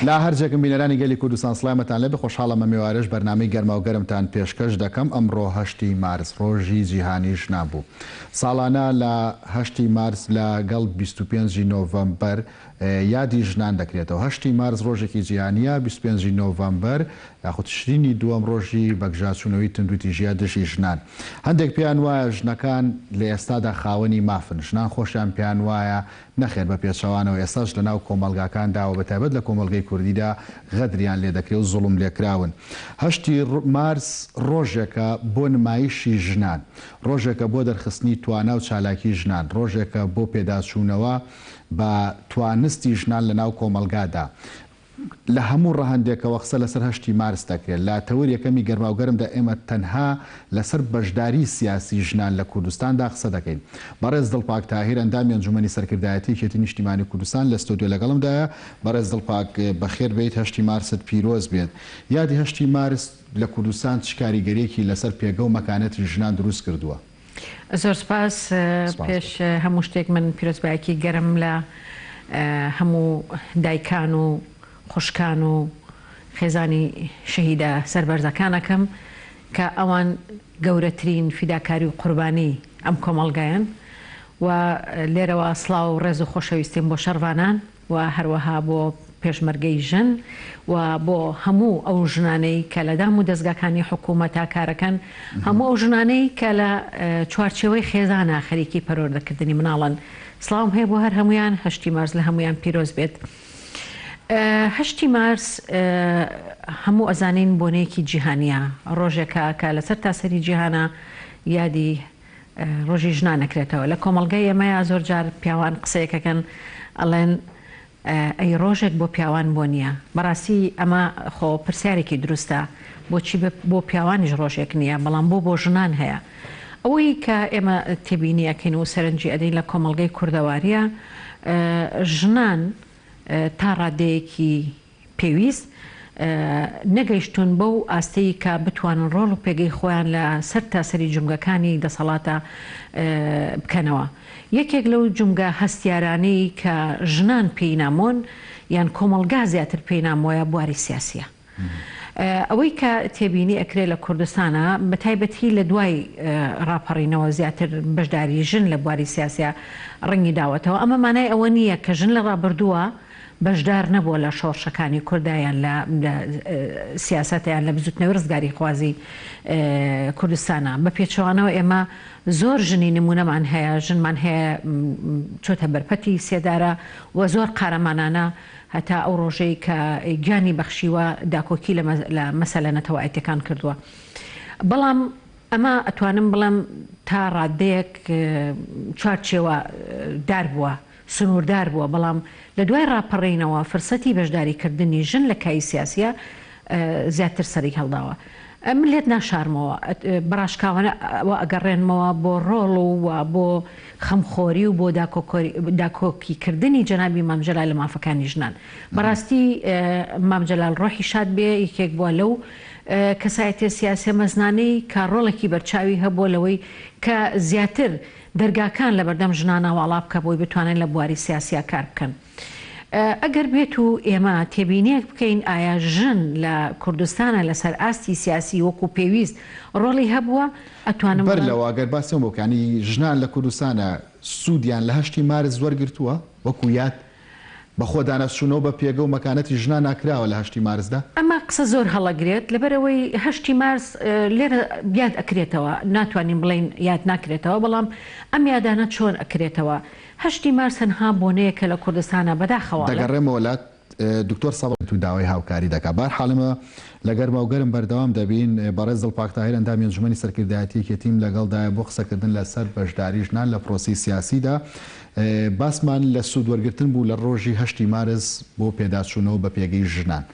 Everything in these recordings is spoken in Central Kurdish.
لا هەرجێکم بینەرانی گەلی کوردستان سڵامەتان لێبێ خۆشحاڵەمە میوارش بەرنامەی گەرما و گەرمتان پێشکەش دەکەم. ئەمڕۆ 8 مارس ڕۆژی جیهانی ژنان بوو. ساڵانە لە 8 مارس لەگەڵ 25 نۆڤەمبەر یادی ژنان دەکرێتەوە. 8 مارس ڕۆژێکی جیهانیە، 25 نۆڤەمبەر یاخود تشرینی دووەم ڕۆژی بەگژاچوونەوەی تندروتیژیە دژی ژنان. هەندێک پێیان وایە ژنەکان لە ئێستادا خاوەنی مافن، ژنان خۆشیان پێیان وایە نەخێر بە پێچەوانەوە. ئێستاش لە ناو کۆمەلگاکانداوە بەتایبەت لە کۆمەلگەی کوردیدا غەدریان لێ دەکرێت و زوڵم لێکراون. 8 مارس ڕۆژێکە بۆ نمایشی ژنان، ڕۆژێکە بۆ دەرخستنی توانە و چالاکی ژنان، ڕۆژێکە بۆ پێداچوونەوە بە توانستی ژنان لە ناو کۆمەلگادا. لە هەموو ڕەهەندێکەوە قسە لەسەر 8 مارس دەکرێت. لە تەوری یەکەمی گەرما و گەرمدا ئێمە تەنها لەسەر بەشداری سیاسی ژنان لە کوردستاندا قسە دەکەین. بەڕێز دڵپاک تاهیر ئەندامی ئەنجومەنی سەرکردایەتی یەکێتی نیشتیمانی کوردستان لە ستۆدیۆ لەگەڵمدایە. بەڕێز دڵپاک بەخێر بێیت، 8 مارست پیرۆز بێت. یادی 8 مارس لە کوردستان چ کاریگەریەکی لەسەر پێگە و مەکانەتی ژنان دروست کردووە؟ زۆر سپاس. پێش هەموو شتێک من پیرۆزبایەکی گەرم لە هەموو دایکان و خوشکان و خێزانی شەهیدە سەربەرزەکانەکەم کە ئەوان گەورەترین فیداکاری و قوربانی ئەم کۆمەڵگایان و لێرەوە سڵاو و ڕێز و خۆشەویستیم بۆ شەڕوانان و هەروەها بۆ پێشمەرگەی ژن و بۆ هەموو ئەو ژنانەی کە لە دام و دەستگاکانی حکوومەتە کارەکەن، هەموو ئەو ژنانەی کە لە چوارچێوەی خێزانە خەریکی پەروەردەکردنی مناڵن. سڵاوم هەیە بۆ هەر هەمویان. 8 مارس لە هەمویان پیرۆز بێت. 8 مارس هەموو ئەزانین بۆنەیەکی جیهانیە، ڕۆژێکە کە لەسەر تاسەری جیهانە یادی ڕۆژی ژنان نەکرێتەوە. لە کۆمەڵگەی ئێمەیە زۆر جار پیاوان قسەیەکەکەن ئەڵێن ئەی ڕۆژێک بۆ پیاوان بۆ نییە. بەڕاستی ئەمە خۆ پرسیارێکی دروستە، بۆچی بۆ پیاوانیش ڕۆژێک نییە، بەڵام بۆ ژنان هەیە. ئەوەی کە ئێمە تێبینیەکەین و سەرنجی ئەدەین لە کۆمەڵگەی کوردەواریە، ژنان تا ڕادەیەکی پێویست نەگەیشتون بەو ئاستەی کە بتوانن ڕۆڵ و پێگەی خۆیان لە سەر تاسەری جومگەکانی دەسەڵاتە بکەنەوە. یەکێک لەو جومگە هەستیارانەی کە ژنان پێی نامۆن یان کۆمەڵگا زیاتر پێی نامۆیە بواری سیاسیە. ئەوەی کە تێبینی ئەکرێ لە کوردستانە بە تایبەتی لە دوای ڕاپەڕینەوە زیاتر بەشداری ژن لە بواری سیاسیە ڕەنگی داوەتەوە. ئەمە مانای ئەوە نییە کە ژن لە ڕابردووە بەشدار نەبووە لە شۆڕشەکانی کوردایان لە سیاسەتیان لە بزوتنەوەی ڕزگاری خوازی کوردستانە. بە پێچەوانەوە ئێمە زۆر ژنی نمونەمان هەیە، ژنمان هەیە چۆتە بەرپەتی سێدارە و زۆر قارەمانانە هەتا ئەو ڕۆژەی کە گیانی بەخشیوە داکۆکی لە مەسەلە نەتەوایەتەکان کردووە. بەڵام ئەمە ئەتوانم بڵێم تا ڕادەیەک چوارچێوە دار بووە، سنووردار بووە، بەڵام لە دوای ڕاپەڕینەوە فرسەتی بەشداریکردنی ژن لە کای سیاسیە زیاتر سەری هەڵداوە. من لێت ناشارمەوە، بەڕاشکاوانە ئەگەڕێنمەوە بۆ ڕۆڵ و بۆ خەمخۆری و بۆ داکۆکیکردنی جەنابی مام جەلال لە مافەکانی ژنان. بەڕاستی مام جەلال ڕۆحی شاد بێ، یەکێک بووە لەو کەسایەتیە سیاسیە مەزنانەی کە ڕۆڵێکی بەرچاوی هەبووە لەوەی کە زیاتر دەرگاکان لە بەردەم ژنانە واڵا بکە بۆی بتوانن لە بواری سیاسیا کار بکەن. ئەگەر بێت و ئێمە تێبینیەک بکەین ئایا ژن لە کوردستانە لەسەر ئاستی سیاسی وەکو پێویست ڕۆڵی هەبووە، ئەتوانم بەر لەوە ئەگەر باسیەوە بۆکانی ژنان لە کوردستانە سوودیان لە 8 مارس وەرگرتووە وەکو یاد بە خۆدانەسوونەوە بە پێگە و مەکانەتی ژنان ناکراوە لە 8 مارسدا؟ ئەمە قسە زۆر هەڵەگرێت لەبەرەوەی 8 مارس لێرە یاد ئەکرێتەوە، ناتوانین بڵین یاد ناکرێتەوە، بەڵام ئەم یادانە چۆن ئەکرێتەوە. 8 مارس هەنها بۆنەیەکە لە کوردستانە بەداخەوە دەگەڕێمە وڵات. دکتۆر سەبڵێت و داوای هاوکاری دەکات. بەرحاڵمە لە گەرما و گەرم بەردەوام دەبین. بەڕێز دڵپاک تاهیر ئەندامی ئەنجومەنی سەرکردایەتی یەکێتیم لەگەڵدایە بۆ قسەکردن لەسەر بەشداری ژنان لە پرۆسی سیاسیدا. باسمان لە سوودوەرگرتن بوو لە ڕۆژی 8 مارس بۆ پێداچوونەوە بە پێگەی ژنان.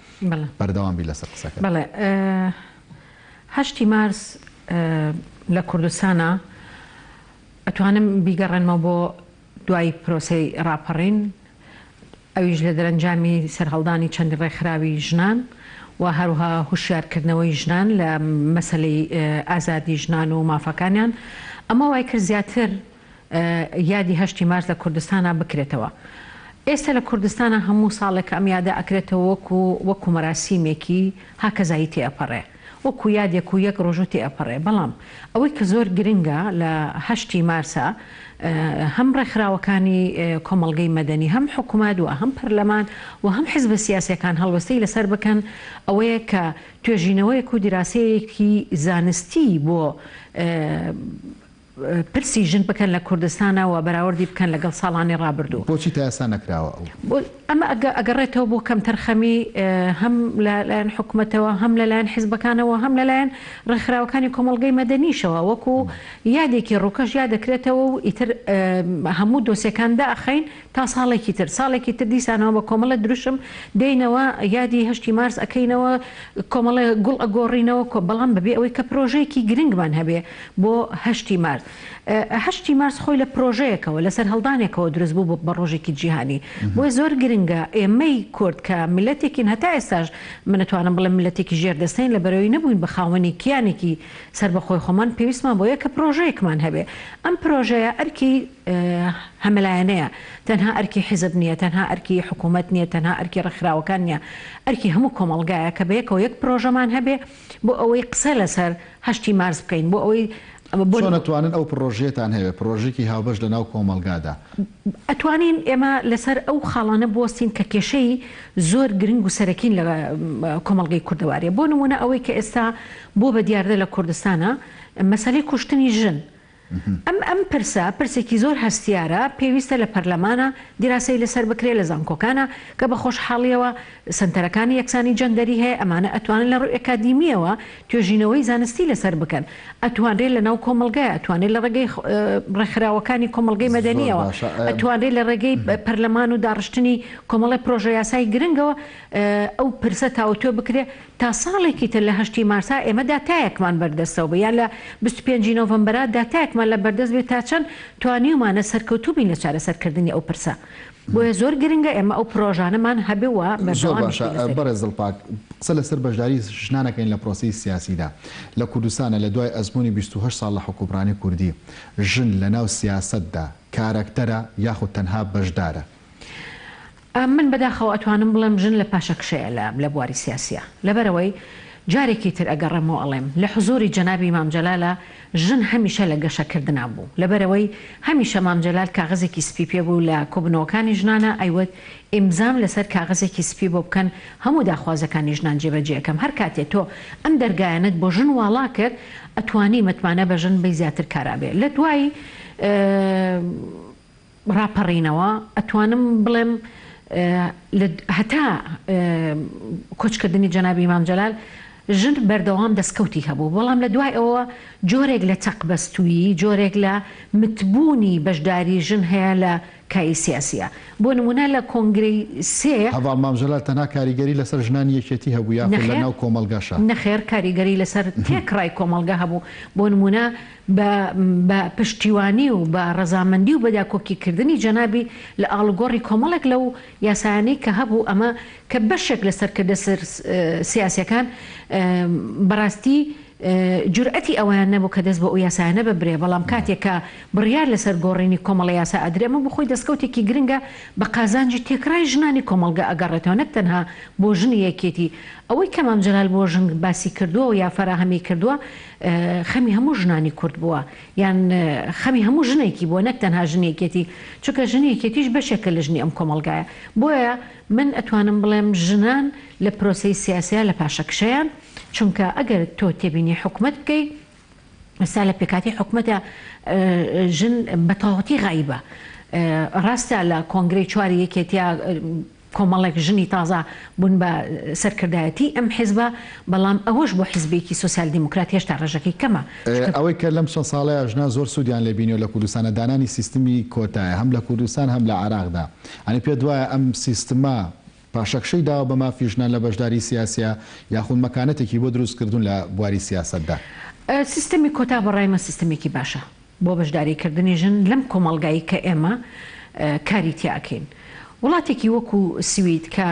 بەردەوام بی لەسەر قسەکە. بەڵێ 8 مارس لە کوردستانە ئەتوانم بیگەڕێنمە بۆ دوای پرۆسەی ڕاپەڕین، ئەویش لە دەرەنجامی سەرهەڵدانی چەندی ڕێکخراوی ژنان و هەروها هوشیارکردنەوەی ژنان لە مەسەلەی ئازادی ژنان و مافەکانیان. ئەمە وای کرد زیاتر یادی 8 مارس لە کوردستانە بکرێتەوە. ئێستا لە کوردستانە هەموو ساڵێک ئەم یادە ئەکرێتەوە وەکو مەراسیمێکی هاکەزایی تێئەپەڕێ، وەکو یادێک و یەک ڕۆژ تێئەپەڕێ. بەڵام ئەوەی کە زۆر گرنگە لە 8 مارسە هەم ڕێکخراوەکانی کۆمەڵگەی مەدەنی، هەم حکوومەت و هەم پەرلەمان و هەم حیزبە سیاسیەکان هەڵوەستەی لەسەر بکەن ئەوەیە کە توێژینەوەیەک و دیراسەیەکی زانستی بۆ پرسی ژن بکەن لە کوردستانەوە بەراوردی بکەن لەگەڵ ساڵانی ڕابردوو. بۆچی تا ئێستا نەکراوە؟ ئەمە ئەگەڕێتەوە بۆ کەم تەرخەمی هەم لەلایەن حکوومەتەوە، هەم لەلایەن حیزبەکانەوە، هەم لەلایەن ڕێکخراوەکانی کۆمەڵگەی مەدەنیشەوە، وەکو یادێکی ڕووکەش یادەکرێتەوە و ئیتر هەموو دۆسیەکان داخەین تا ساڵێکی تر دیسانەوە بە کۆمەڵە دروشم دێنەوە یادی 8 مارس ئەەکەینەوە، کۆمەڵە گوڵ ئەگۆڕینەوە، بەڵام بەبێ ئەوەی کە پرۆژەیەکی گرنگمان هەبێ بۆ 8 مارس. 8 مارس خۆی لە پرۆژەیەکەوە لەسەر هەڵدانێکەوە دروست بوو بە ڕۆژێکی جیهانی. بۆی زۆر گرنگە ئێمەی کورد کە میلەتێکین، هەتا ئێستاش منەتوانم بڵێم میلەتێکی ژێردەستین لە بەرەوەی نەبووین بە خاوەنی کیانێکی سەر بەخۆی خۆمان پێویستمان بۆ یەکە پرۆژەیەکمان هەبێ. ئەم پرۆژەیە ئەرکی هەملایەنەیە، تەنها ئەرکی حیزب نییە، تەنها ئەرکی حکوومەت نییە، تەنها ئەرکی ڕێکخراوەکان نییە، ئەرکی هەموو کۆمەڵگایە کە بەیەکەوە یەک پرۆژەمان هەبێ بۆ ئەوەی قسە لەسەر 8 مارس بکەین، بۆ ئەوەی چۆن ئەتوانن ئەو پرۆژێتان هەیە، پرۆژێکی هاوبەش لە ناو کۆمەڵگادا ئەتوانین ئێمە لەسەر ئەو خاڵانە بوەستین کە کێشەی زۆر گرنگ و سەرەکین لە کۆمەڵگەی کوردەوارێ. بۆ نمونە ئەوەی کە ئێستا بۆ بە دیاردە لە کوردستانە مەسەلەی کوشتنی ژن. ئەم پرسێکی زۆر هەستیارە، پێویستە لە پەرلەمانە دیراسەی لەسەر بکرێ، لە زانکۆکانە کە بە خۆشحاڵیەوە سنتەرەکانی یەکسانی جەندەری هەیە، ئەمانە ئەتوانن لە ڕووی ئەکادیمیەوە توێژینەوەی زانستی لەسەر بکەن، ئەتوانرێت لە ناو کۆمەڵگایە، ئەتوانێت لە ڕێگەی ڕێکخراوەکانی کۆمەڵگەی مەدەنیەوە، ئەتوانرێت لە ڕێگەی پەرلەمان و داڕشتنی کۆمەڵی پرۆژە یاسای گرنگەوە ئەو پرسە تاوتۆ بکرێ. تا ساڵێکی تر لە 8 مارسا ئێمە داتایەکمان بەردەستەوە بە، یان لە 25 نۆڤەمبەرە داتایەکمان لە بەردەست بێت تا چەند توانیومانە سەرکەوتوو بین لە چارەسەرکردنی ئەو پرسە. بۆیە زۆر گرنگە ئێمە ئەو پرۆژانەمان هەبێەوە بەڕێزڵ پاک قسە لەسەر بەشداری ژنانەکەین لە پرۆسی سیاسیدا لە کوردستانە لە دوای ئەزمموی 28 ساڵ لە حکومڕانی کوردی ژن لە ناو سیاستدا کارەکتەرە یاخود تەنها بەشدارە؟ من بەداخەوە ئەتوانم بڵێم ژن لە پاشەکشەیە لە بواری سیاسیە، لەبەرەوەی جارێکی تر ئەگەڕێمەوە ئەڵێم لە حزوری جەنابی مام جەلالە ژن هەمیشە لە گەشەکردنا بوو، لەبەرەوەی هەمیشە مام جەلال کاغەزێکی سپی پێ بوو لە کۆبنەوەکانی ژنانە ئەیوت ئیمزام لەسەر کاغەزێکی سپی بۆ بکەن هەموو داخوازەکانی ژنان جێبەجێکەم. هەر کاتێک تۆ ئەم دەرگایەنت بۆ ژن واڵا کرد ئەتوانی متمانە بە ژن بەی زیاتر کارابێ. لە دوای ڕاپەڕینەوە ئەتوانم بڵێم هەتا کۆچکردنی جەنابی مام جەلال ژن بەردەوام دەستکەوتی هەبوو، بەڵام لە دوای ئەوە جۆرێک لە چەقبەستووی، جۆرێک لە متبوونی بەشداری ژن هەیە لە کای سیاسیە. بۆ نمونە لە کۆنگرەی سێ هەواڵ مام جەلال تەنها کاریگەری لەسەر ژنانی یەکێتی هەبوو یاخود لە ناو کۆمەڵگاشە؟ نەخێر، کاریگەری لەسەر تێکڕای کۆمەڵگە هەبوو. بۆ نمونە بە پشتیوانی و بە ڕەزامەندی و بەداکۆکیکردنی جەنابی لە ئاڵگۆڕی کۆمەڵێک لەو یاسایانەی کە هەبوو، ئەمە کە بەشێک لەسەرکردە سیاسیەکان بەڕاستی جورئەتی ئەویان نەبوو کە دەست بە ئەو یاسایانە ببرێ، بەڵام کاتێکە بڕیار لەسەر گۆڕینی کۆمەڵە یاسا ئەدرێمە بخۆی دەستکەوتێکی گرنگە بە قازانجی تێکرای ژنانی کۆمەڵگە ئەگەڕێتەوە، نەک تەنها بۆ ژنی یەکێتی. ئەوەی کە مام جەلال بۆ ژن باسی کردووە و یا فەراهەمی کردووە خەمی هەموو ژنانی کورد بووە، یان خەمی هەموو ژنێکی بووە، نەک تەنها ژنێکێتی، چونکە ژنێکێتیش بەشێکە لە ژنی ئەم کۆمەڵگایە. بۆیە من ئەتوانم بڵێم ژنان لە پرۆسی سیاسیە لە پاشەکشەیان، چونکە ئەگەر تۆ تێبینی حکومت بکەی ئێستا لە پێکاتی حکومەتە ژن بەتەواوەتی غایبە. ڕاستە لە کۆنگرەی چواری یەکێتیا کۆمەڵێک ژنی تازە بوون بە سەرکردایەتی ئەم حیزبە، بەڵام ئەوەش بۆ حیزبێکی سۆسیال دیموکرات هێشتا ڕێژەکەی کەمە. ئەوەی کە لەم چەند ساڵەیە ژنا زۆر سوودیان لێبینیەوە لە کوردستانە دانانی سیستمی کۆتایە هەم لە کوردستان هەم لە عێراقدا. ئەنی پێ دوایە ئەم سیستما پاشەکشەی داوە بە مافی ژنان لە بەشداری سیاسیە یاخود مەکانەتێکی بۆ دروستکردون لە بواری سیاستدا؟ سیستمی کۆتا بەڕایمە سیستمێکی باشە بۆ بەشداریکردنی ژن لەم کۆمەڵگایی کە ئێمە کاری تیاکەین. وڵاتێکی وەکو سوید کە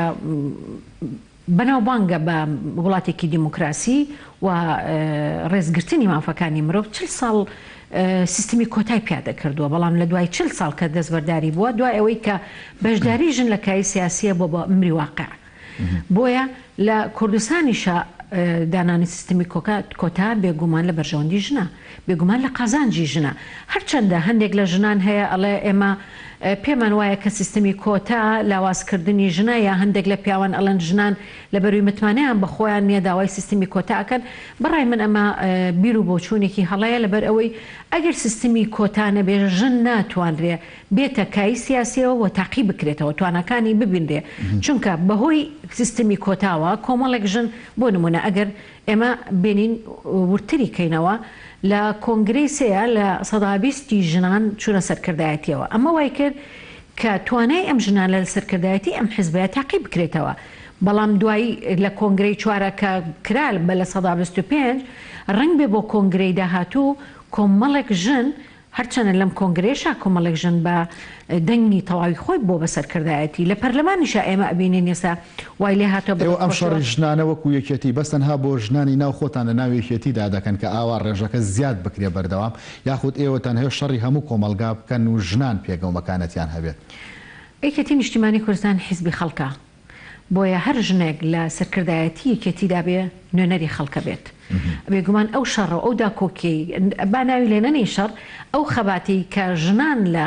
بەناوبانگە بە وڵاتێکی دیموکراسی و ڕێزگرتنی مافەکانی مرۆڤ 40 ساڵ سیستمی کۆتای پیادە کردووە بەڵام لە دوای 40 ساڵ کە دەستبەرداری بووە دوای ئەوەی کە بەشداری ژن لە کاری سیاسیە بۆ بە ئەمری واقع بۆیە لە کوردستانیشە دانانی سیستمی کۆتا بێگومان لە بەرژەوەندی ژنە بێگومان لە قازانجی ژنە هەرچەندە هەندێک لە ژنان هەیە ئەڵێ ئێمە پێمان وایە کە سیستمی کۆتا لاوازکردنی ژنە یا هەندێک لە پیاوان ئەڵەن ژنان لە بەروی متمانیان بەخۆیان نییە داوای سیستمی کۆتاکەن بەڕای من ئەمە بیر و بۆچوونێکی هەڵەیە لەبەر ئەوەی ئەگەر سیستمی کۆتانە بێ ژن ناتوانرێ بێتە کای سیاسیەوە و تاقی بکرێتەوە توانەکانی ببینرێ چونکە بەهۆی سیستمی کۆتاوە کۆمەڵێک ژن بۆ نمونە ئەگەر ئێمە بینین ورتری کەینەوە لە کۆنگرەیسەیە لە 120 ژنان چوونە سەرکردایەتیەوە ئەمە وای کرد کە توانای ئەم ژنان لە سەرکردایەتی ئەم حیزبەیە تاقی بکرێتەوە بەڵام دوایی لە کۆنگرەی چوارە کە کرال بە لە 125 ڕنگ بێ بۆ کۆنگرەی داهاتوو کۆمەڵێک ژن هەرچەنە لەم کۆنگرێشە کۆمەڵێک ژن بە دەنگی تەواوی خۆی بۆ بەسەرکردایەتی لە پەرلەمانیشە ئێمە ئەبینین ئێستا وای لێ هاتۆ ئەم شەڕی ژنانە وەکو یەکێتی بەستەنها بۆ ژنانی ناو خۆتان لە ناو یەکێتیدا دەکەن کە ئاوا ڕێژەکە زیاد بکرێ بەردەوام یاخود ئێوەتان هەیە شەڕی هەموو کۆمەلگا بکەن و ژنان پێگەومەکانەتیان هەبێت یەکێتی نیشتیمانی کوردستان حیزبی خەڵکە بۆیە هەر ژنێک لە سەرکردایەتی یەکێتیدا بێ نوێنەری خەڵکە بێت بێگومان ئەو شەڕ ئەو داکۆکی با ناوی لێنەنەی شەڕ ئەو خەباتی کە ژنان لە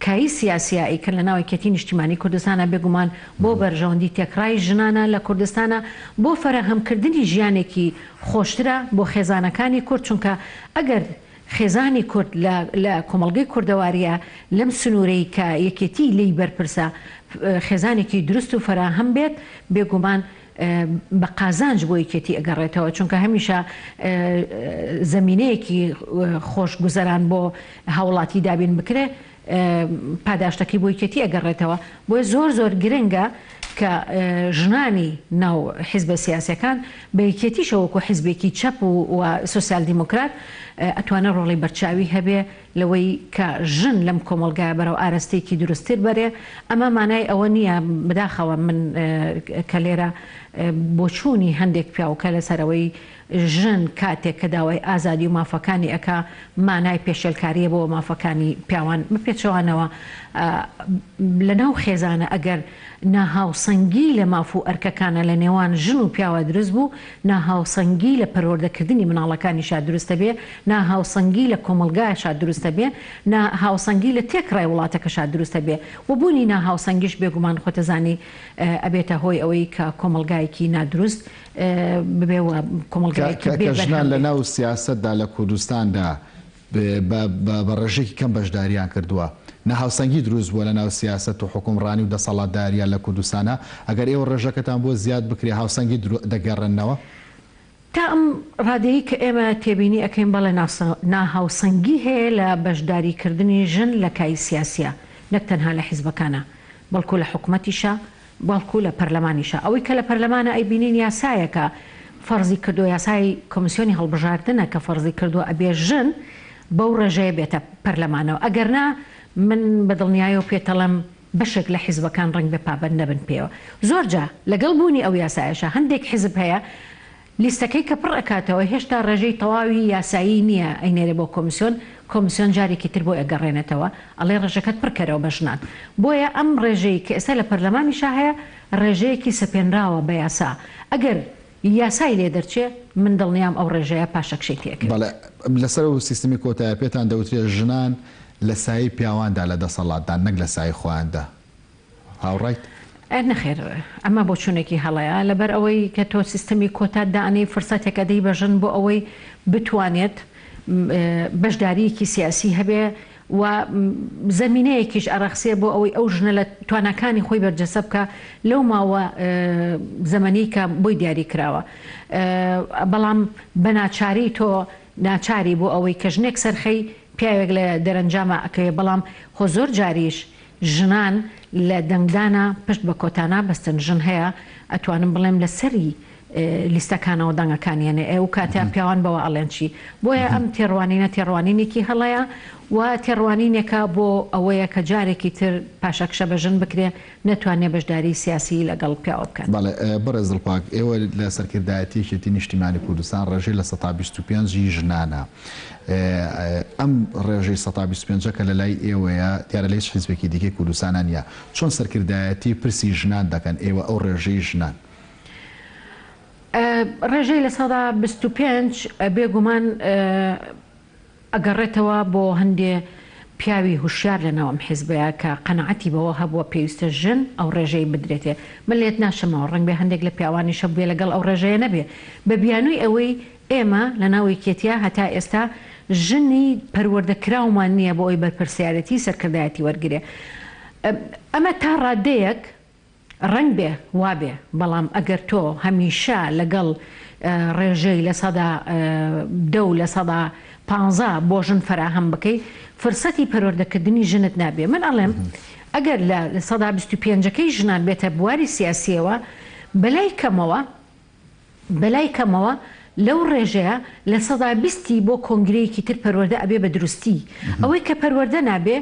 کایی سیاسیایی کە لە ناو یەکێتی نیشتیمانی کوردستانە بێگومان بۆ بەرژەوەندی تێکڕای ژنانە لە کوردستانە بۆ فەرەهەمکردنی ژیانێکی خۆشترە بۆ خێزانەکانی کورد چونکە ئەگەر خێزانی کورد لە کۆمەڵگەی کوردەواریە لەم سنوورەی کە یەکێتی لی بەرپرسە خێزانێکی دروست و فەراهەم بێت بێگومان بە قازانج بۆ یەکێتی ئەگەڕێتەوە چونکە هەمیشە زەمینەیەکی خۆش گوزەران بۆ هاوڵاتی دابین بکرێ پاداشتەکەی بۆ یەکێتی ئەگەڕێتەوە بۆیە زۆر گرنگە کە ژنانی ناو حیزبە سیاسەکان بە یەکێتیشەوەکو حیزبێکی چەپ و سۆسیال دیموکرات ئەتوانە ڕۆڵی بەرچاوی هەبێ لەوەی کە ژن لەم کۆمەلگایە بەرەو ئاراستەیەکی دروستتر بەرێ ئەمە مانای ئەوە نییە بداخەوە من کە لێرە بۆچوونی هەندێک پیاوکە لەسەرەوەی ژن کاتێک کە داوای ئازادی و مافەکانی ئەکا مانای پێشێلکاریە بۆ مافەکانی پیاوان بپێچەوانەوە لە ناو خێزانە ئەگەر ناهاوسەنگی لە ماف و ئەرکەکانە لە نێوان ژن و پیاوە دروست بوو ناهاوسەنگی لە پەروەردەکردنی مناڵەکانیشا دروستە بێ ناهاوسەنگی لە کۆمەلگایشا دروستە بێ ناهاوسەنگی لە تێکڕای وڵاتەکەشا دروستە بێ و بوونی ناهاوسەنگیش بێگومان خۆتەزانی ئەبێتە هۆی ئەوەی کە کۆمەلگایەکی نادروست ببێوە کۆمەلگایەکی ژنان لە ناو سیاسەتدا لە کوردستاندا بە ڕێژێکی کەم بەشداریان کردووە نەهاوسەنگی دروست بووە لە ناو سیاست و حکومڕانی و دەسەڵاتداریە لە کوردستانە ئەگەر ئێوە ڕێژەکەتان بۆ زیاد بکرێ هاوسەنگی دەگەڕێنەوە تا ئەم ڕادەیە کە ئێمە تێبینی ئەەکەین بەڵێ ناهاوسەنگی هەیە لە بەشداریکردنی ژن لە کای سیاسیە نەک تەنها لە حیزبەکانە بەڵکو لە حکوومەتیشە بەڵکو لە پەرلەمانیشە ئەوەی کە لە پەرلەمانە ئەیبینین یاسایەکە فەرزی کردو یاسای کۆمیسیۆنی هەڵبژاردنە کە فەرزی کردووە ئەبێ ژن بەو ڕێژەیە بێتە پەرلەمانەوە ئەگەرنا من بەدڵنیایە و پێتەڵم بەشێک لە حیزبەکان ڕنگ بە پابەند نەبن پێوە زۆرجا لەگەڵ بوونی ئەو یاسایەشە هەندێک حیزب هەیە لیستەکەی کە پڕ ئەکاتەوە هێشتا ڕێژەی تەواوی یاسایی نییە ئەینێرە بۆ کۆمیسیۆن جارێکی تر بۆ ئەگەڕێنێتەوە ئەڵێ ڕێژەکەت پڕکەرەوە بە ژنان بۆیە ئەم ڕێژەی کە ئێستا لە پەرلەمانیشا هەیە ڕێژەیەکی سەپێنراوە بە یاسا ئەگەر یاسای لێ دەرچێ من دڵنیام ئەو ڕێژەیە پاشەکشەی تێکرد لەسەر و سیستمی کۆتایە پێتان دەوترێت ژنان لە سایی پیاواندا لە دەسەڵاتدان نەک لە سای خۆیاندا هاوڕایت نەخێر ئەمە بۆ چوونێکی هەڵەیە لەبەر ئەوەی کە تۆ سیستمی کۆتادانی فرسەتێک ئەدەی بە ژن بۆ ئەوەی بتوانێت بەشداریەکی سیاسی هەبێ و زەمینەیەکیش ئەڕەخسێ بۆ ئەوەی ئەو ژنە لە توانەکانی خۆی بەرجەسە بکە لەو ماوە زەمەنی کە بۆی دیاری کراوە بەڵام بە ناچاری تۆ ناچاری بۆ ئەوەی کە ژنێک سەرخەی پیاوێک لە دەرەنجامە ئەکەوێ بەڵام خۆ زۆر جاریش ژنان لە دەنگدانە پشت بە کۆتانە بەستن ژن هەیە ئەتوانم بڵێم لە سەری لیستەکانەوە دەنگەکانیانێ ئێوە کاتیا پیاوان بەوە ئەڵێن چی بۆیە ئەم تێڕوانینە تێڕوانینێکی هەڵەیە و تێڕوانینێکە بۆ ئەوەیە کە جارێکی تر پاشەکشە بەژن بکرێ نەتوانێ بەشداری سیاسی لەگەڵ پیاوە بکەن. بەڕێز دڵپاک ئێوە لە سەرکردایەتیەکێتی نیشتیمانی کوردستان ڕێژەی لە 125 ژنانە. ئەم ڕێژەی 125 کە لە لای ئێوەیە دیارە لەی حیزبێکی دیکەی کوردستانان نیە چۆن سەرکردایەتی پرسی ژنان دەکەن ئێوە ئەو ڕێژەی ژنان؟ ڕێژەی لە 125 بێگومان ئەگەڕێتەوە بۆ هەندێ پیاوی هوشیار لەناوەم حیزبەیە کە قەنەعەتی بەوە هەبووە پێویستە ژن ئەو ڕێژەی بدرێتێ من لێت ناشەمەوە ڕەنگ بێ هەندێک لە پیاوانی شە بێ لەگەڵ ئەو ڕێژەیە نەبێ بە بیانووی ئەوەی ئێمە لە ناوی کێتیا هەتا ئێستا ژنی پەروەردەکراومان نییە بۆ ئەوی بەرپرسیارەتی سەرکردایەتی وەرگێ ئەمە تا ڕادەیەک ڕنگ بێ وابێ بەڵام ئەگەر تۆ هەمیشە لەگەڵ ڕێژەی لە 10 لە 115 بۆ ژن فراهەم بکەی فرسەتی پەروەردەکردنی ژنت نابێ من ئەڵێم ئەگەر لە 125ەکەی ژنان بێتە بواری سیاسیەوە بەلای کەمەوە لەو ڕێژەیە لە 120 بۆ کۆنگرەیەکی تر پەروەردە ئەبێ بە دروستی ئەوەی کە پەروەردە نابێ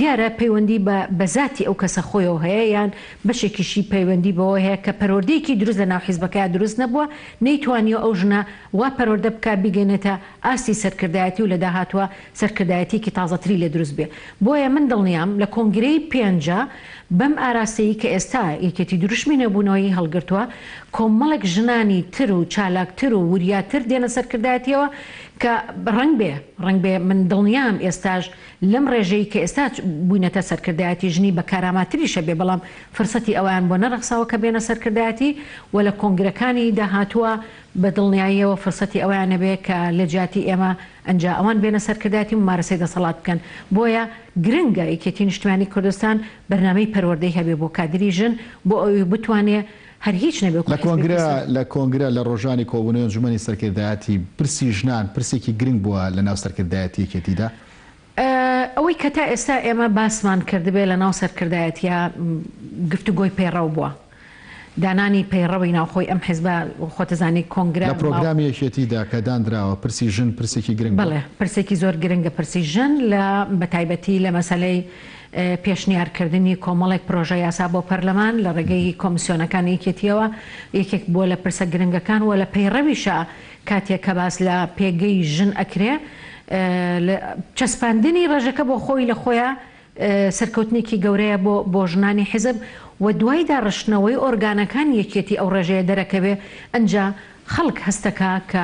دیارە پەیوەندی بە ذاتی ئەو کەسە خۆیەوە هەیە یان بەشێکیشی پەیوەندی بەوە هەیە کە پەروەردەیەکی دروست لە ناو حیزبەکەیە دروست نەبووە نەیتوانیەوە ئەو ژنە وا پەروەردە بکە بیگەنێتە ئاستی سەرکردایەتی و لە داهاتوە سەرکردایەتیکی تازەتری لە دروست بێ بۆیە من دڵنیام لە کۆنگرەی 5 بەم ئاراستەیی کە ئێستا یەکێتی دروشمی نەبوونەوەی هەڵگرتووە کۆمەڵێک ژنانی تر و چالاکتر و وریاتر دێنە سەرکردایەتیەوە کە ڕنگ بێ من دڵنیام ئێستاش لەم ڕێژەی کە ئێستا بووینەتە سەرکردایەتی ژنی بە کاراماتریشە بێ بەڵام فرسەتی ئەویان بۆ نەڕەخساوە کە بێنە سەرکردایەتی و لە کۆنگرەکانی داهاتووە بە دڵنیاییەوە فرسەتی ئەویان نەبێ کە لە جیاتی ئێمە ئەنجا ئەوان بێنە سەرکردایەتی و مارەسەی دەسەڵات بکەن بۆیە گرنگە یەکێتی نیشتیمانی کوردستان بەرنامەی پەروەردەی هەبێ بۆ کادری ژن بۆ ئەوی بتوانێ هەر هیچ نەبێ لە کۆنگرە لە ڕۆژانی کۆبوونەوەی ئەنجومەنی سەرکردایەتی پرسی ژنان پرسێکی گرنگ بووە لە ناو سەرکردایەتی یەکێتیدا ئەوەی کە تا ئێستا ئێمە باسمان کردبێ لە ناو سەرکردایەتیە گفتوگۆی پەیڕەو بووە دانانی پەیڕەوەی ناوخۆی ئەم حیزبە خۆتەزانی کۆنگرە لە پرۆگرامی یەکێتیدا کە دانراوە پرسی ژن پرسێکی گرنگ بڵێ پرسێکی زۆر گرنگە پرسی ژن لە بەتایبەتی لە مەسەلەی پێشنیارکردنی کۆمەڵێک پرۆژە یاسا بۆ پەرلەمان لە ڕێگەی کۆمیسیۆنەکانی یەکێتیەوە یەکێک بۆ لە پرسە گرنگەکان و لە پەیڕەویشە کاتێک کە باس لە پێگەی ژن ئەکرێ چەسپاندنی ڕێژەکە بۆ خۆی لە خۆیە سەرکەوتنێکی گەورەیە بۆ ژنانی حیزب و دوای داڕشتنەوەی ئۆرگانەکان یەکێتی ئەو ڕێژەیە دەرەکەوێ ئەنجا خەڵک هەستەکە کە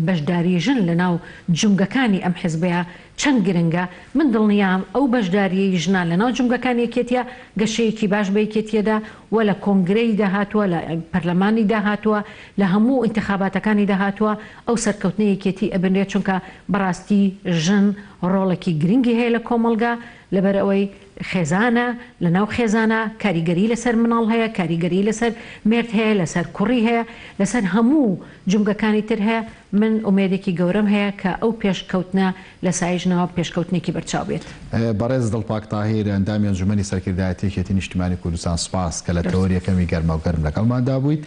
بەشداری ژن لە ناو جونگەکانی ئەم حیزبەیە چەند گرنگە من دڵنیام ئەو بەشداریی ژنان لە ناو جونگەکانی یەکێتیە گەشەیەکی باش بە یەکێتیەدا و لە کۆنگرەی داهاتووە لە پەرلەمانی داهاتووە لە هەموو ئینتخاباتەکانی داهاتووە ئەو سەرکەوتنی یەکێتی ئەبنرێت چونکە بەڕاستی ژن ڕۆڵێکی گرنگی هەیە لە کۆمەلگا لەبەر ئەوەی خێزانە لە ناو خێزانە کاریگەری لەسەر مناڵ هەیە کاریگەری لەسەر مرد هەیە لەسەر کوڕی هەیە لەسەر هەموو جونگەکانی تر هەیە من ئومێدێکی گەورەم هەیە کە ئەو پێشکەوتنە لە سایژنەوە پێشکەوتنێکی بەرچاو بێت. بەڕێز دڵپاک تاهیر ئەندامی ئەنجومەنی سەرکردایەتی یەکێتی نیشتیمانی کوردستان سوپاس کە لە تەوەریەکەمی گەرما و گەرم لەگەڵماندا بوویت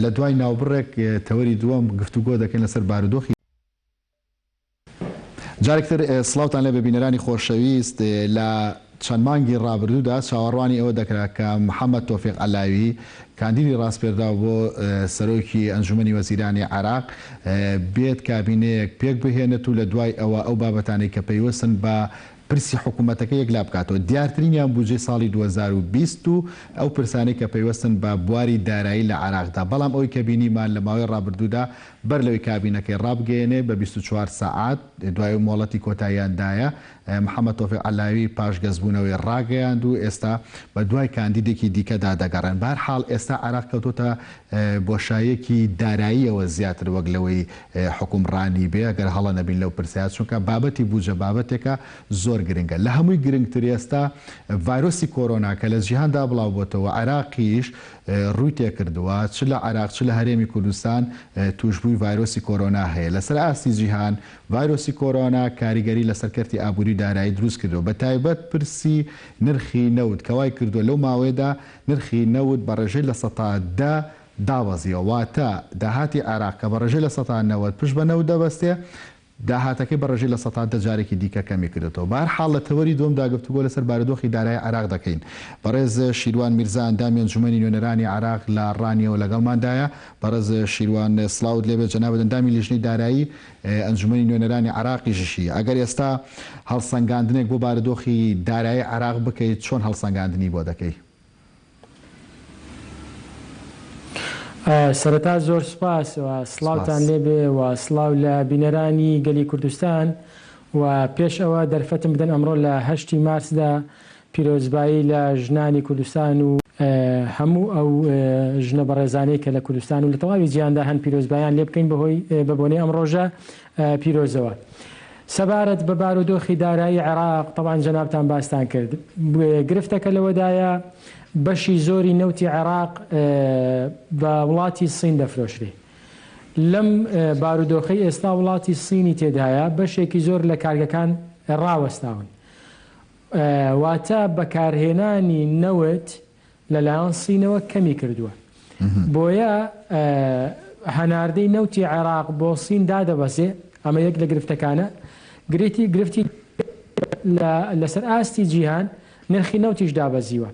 لە دوای ناوبڕێک تەوەری دووەم گفتوگۆ دەکەین لەسەر بارودۆخی جارێکتر سڵاوتان لێ ببینەرانی خۆشەویست لە چەند مانگی ڕابردوودا چاوەڕوانی ئەوە دەکرا کە محەممەد تۆفیق عەلاوی کاندیدی ڕاستپێردا بۆ سەرۆکی ئەنجومەنی وەزیرانی عێراق بێت کابینەیەک پێک بهێنێت و لە دوای ئەوە ئەو بابەتانەی کە پەیوەستن بە پرسی حکوومەتەکە یەکلا بکاتەوە دیارترینیان بودجێ ساڵی 2020 و ئەو پرسانەی کە پەیوەستن بە بواری دارایی لە عێراقدا بەڵام ئەوەی کە بینیمان لە ماوەی ڕابردوودا بەر لەوەی کابینەکەی ڕابگەێنێ بە 24 ساعات دوای مۆڵەتی کۆتاییاندایە محەممەد تۆفیق عەلاوی پاش گەزبوونەوەی ڕاگەیاند و ئێستا بە دوای کاندیدێکی دیکەدا دەگەڕێن بەرحاڵ ئێستا عێراق کەوتۆتە بۆشایەکی داراییەوە زیاتر وەک لەوەی حکومڕانی بێ ئەگەر هەڵە نەبین لەو پرسیات چونکە بابەتی بودجە بابەتێکە زۆر گرنگە لە هەمووی گرنگتر ئێستا ڤایرۆسی کۆرۆنا کە لە جیهاندا بڵاو بۆتەوە عێراقیش ڕووی تێکردووە چ لە عێراق چ لە هەرێمی کوردستان توشبووی ڤایرۆسی کۆرۆنا هەیە لەسەر ئاستی جیهان ڤایرۆسی کۆرۆنا کاریگەری لە سەرکەرتی ئابووری دارایی دروست کردو بە تایبەت پرسی نرخی نەوت کەوای کردو لەو ماوەیەدا نرخی نەوت بە ڕێژەی لە 10 داوەزیەوە واتە داهاتی عێراق کە بە ڕێژەی لە 90 پشت بە 90 دەبەستێ داهاتەکەی بە ڕێژەی لە 100 جارێکی دیکە کەمی کردێتەوە. بەهەرحاڵ لە تەوەری دووەمدا گفتوگۆ لەسەر بارودۆخی دارایی عێراق دەکەین. بەڕێز شیروان میرزا ئەندامی ئەنجومەنی نوێنەرانی عێراق لە ڕانیەوە لەگەڵماندایە. بەڕێز شیروان سڵاوت لێبێت جەنابەت ئەندامی لیژنەی دارایی ئەنجومەنی نوێنەرانی عێراقیشی. ئەگەر ئێستا هەڵسەنگاندنێک بۆ بارودۆخی دارایی عێراق بکەیت چۆن هەڵسەنگاندنی بۆ دەکەی؟ سەرەتا زۆر سپاس و سڵاوتان لێبێ و سڵاو لە بینەرانی گەلی کوردستان و پێش ئەوە دەرفەتم بدەن ئەمڕۆ لە 8 مارسدا پیرۆزبایی لە ژنانی کوردستان و هەموو ئەو ژنە بەڕێزانەی کە لە کوردستان و لە تەواوی جیهاندا هەن پیرۆزبایان لێ بکەین بە بۆنەی ئەم ڕۆژە پیرۆزەوە. سەبارەت بە بارودۆخی دارایی عێراق طبعاً جەنابتان باستان کرد. گرفتەکە لەوەدایە بەشی زۆری نەوتی عێراق بە وڵاتی سین دەفرۆشرێ. لەم بارودۆخەی ئێستا وڵاتی سینی تێدایە بەشێکی زۆر لە کارگەکان ڕاوەستاون. واتە بەکارهێنانی نەوت لەلایەن سینەوە کەمی کردووە. بۆیە هەناردەی نەوتی عێراق بۆ سین دادەبەسێ. ئەمە یەک لە گرفتەکانە. گرفتی لەسەر ئاستی جیهان نرخی نەوتیش دابەزیوە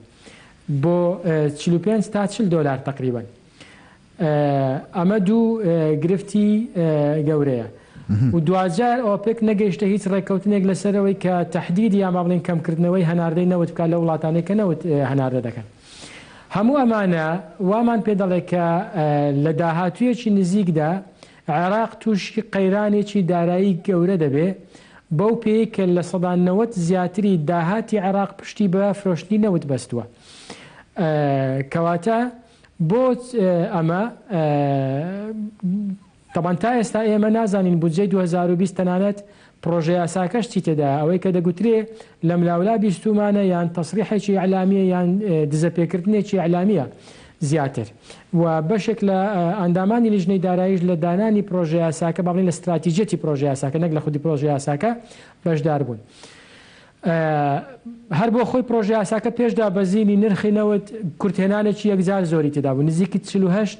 بۆ 45 تا 40 دلار تقریبا. ئەمە دوو گرفتی گەورەیە و دوجار ئۆپێک نەگەیشتە هیچ ڕێککەوتنێک لەسەرەوەی کە تەحدیدی یا مابڵین کەمکردنەوەی هەناردەی نەوت بکات لە وڵاتانەی کە نەوت هەناردە دەکەن. هەموو ئەمانە وامان پێ دەڵێ کە لە داهاتوویەکی نزیکدا عێراق تووشی قەیرانێکی دارایی گەورە دەبێ بەو پێی کە لە 90 زیاتری داهاتی عێراق پشتی بە فرۆشتنی نەوت بەستووە. کەواتە بۆ ئەمە طبعاً تا ئێستا ئێمە نازانین بودجەی 2020 تەنانەت پرۆژە یاساکەش چی تێدا ئەوەی کە دەگوترێ لە ملاولا 20مانە یان تەسریحێکی ئەعلامیە یان دزەپێکردنێکی ئەعلامیە زیاتر و بەشێک لە ئەندامانی لیژنەی داراییش لە دانانی پرۆژە یاساکە باڵین لە استراتیژێتی پرۆژە یاساکە نەک لە خودی پرۆژە یاساکە بەشدار بوون. هەر بۆ خۆی پرۆژە یاساکە پێشدا بەزینی نرخی نەوت کورتێنانێکی یەکجار زۆری تێدا بوو نزیکی 48